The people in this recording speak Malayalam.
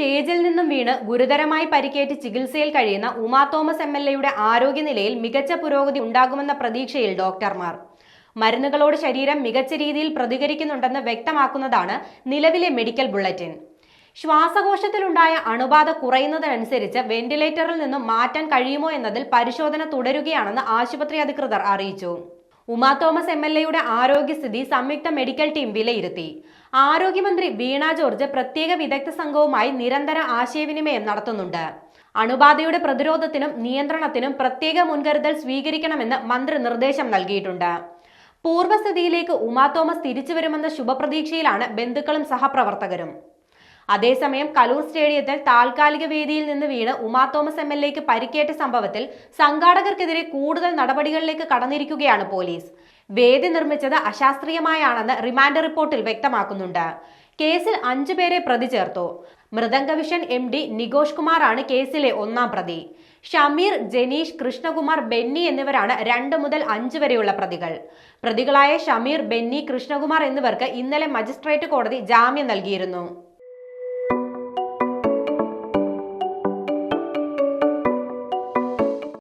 സ്റ്റേജിൽ നിന്നും വീണ് ഗുരുതരമായി പരിക്കേറ്റ് ചികിത്സയിൽ കഴിയുന്ന ഉമാ തോമസ് MLAയുടെ ആരോഗ്യനിലയിൽ മികച്ച പുരോഗതി ഉണ്ടാകുമെന്ന പ്രതീക്ഷയിൽ ഡോക്ടർമാർ. മരുന്നുകളോട് ശരീരം മികച്ച രീതിയിൽ പ്രതികരിക്കുന്നുണ്ടെന്ന് വ്യക്തമാക്കുന്നതാണ് നിലവിലെ മെഡിക്കൽ ബുള്ളറ്റിൻ. ശ്വാസകോശത്തിലുണ്ടായ അണുബാധ കുറയുന്നതിനനുസരിച്ച് വെന്റിലേറ്ററിൽ നിന്നും മാറ്റാൻ കഴിയുമോ എന്നതിൽ പരിശോധന തുടരുകയാണെന്ന് ആശുപത്രി അധികൃതർ അറിയിച്ചു. ഉമാ തോമസ് MLAയുടെ ആരോഗ്യസ്ഥിതി സംയുക്ത മെഡിക്കൽ ടീം വിലയിരുത്തി. ആരോഗ്യമന്ത്രി വീണ ജോർജ് പ്രത്യേക വിദഗ്ധ സംഘവുമായി നിരന്തര ആശയവിനിമയം നടത്തുന്നുണ്ട്. അണുബാധയുടെ പ്രതിരോധത്തിനും നിയന്ത്രണത്തിനും പ്രത്യേക മുൻകരുതൽ സ്വീകരിക്കണമെന്ന് മന്ത്രി നിർദ്ദേശം നൽകിയിട്ടുണ്ട്. പൂർവ്വസ്ഥിതിയിലേക്ക് ഉമാ തോമസ് തിരിച്ചുവരുമെന്ന ശുഭപ്രതീക്ഷയിലാണ് ബന്ധുക്കളും സഹപ്രവർത്തകരും. അതേസമയം കലൂർ സ്റ്റേഡിയത്തിൽ താൽക്കാലിക വേദിയിൽ നിന്ന് വീണ് ഉമാ തോമസ് MLAയ്ക്ക് പരിക്കേറ്റ സംഭവത്തിൽ സംഘാടകർക്കെതിരെ കൂടുതൽ നടപടികളിലേക്ക് കടന്നിരിക്കുകയാണ് പോലീസ്. വേദി നിർമ്മിച്ചത് അശാസ്ത്രീയമായാണെന്ന് റിമാൻഡ് റിപ്പോർട്ടിൽ വ്യക്തമാക്കുന്നുണ്ട്. കേസിൽ 5 പേരെ പ്രതി ചേർത്തു. മൃദംഗവിഷൻ MD നികോഷ് കുമാറാണ് കേസിലെ 1ാം പ്രതി. ഷമീർ, ജനീഷ്, കൃഷ്ണകുമാർ, ബെന്നി എന്നിവരാണ് 2 മുതൽ 5 വരെയുള്ള പ്രതികൾ. പ്രതികളായ ഷമീർ, ബെന്നി, കൃഷ്ണകുമാർ എന്നിവർക്ക് ഇന്നലെ മജിസ്ട്രേറ്റ് കോടതി ജാമ്യം നൽകിയിരുന്നു.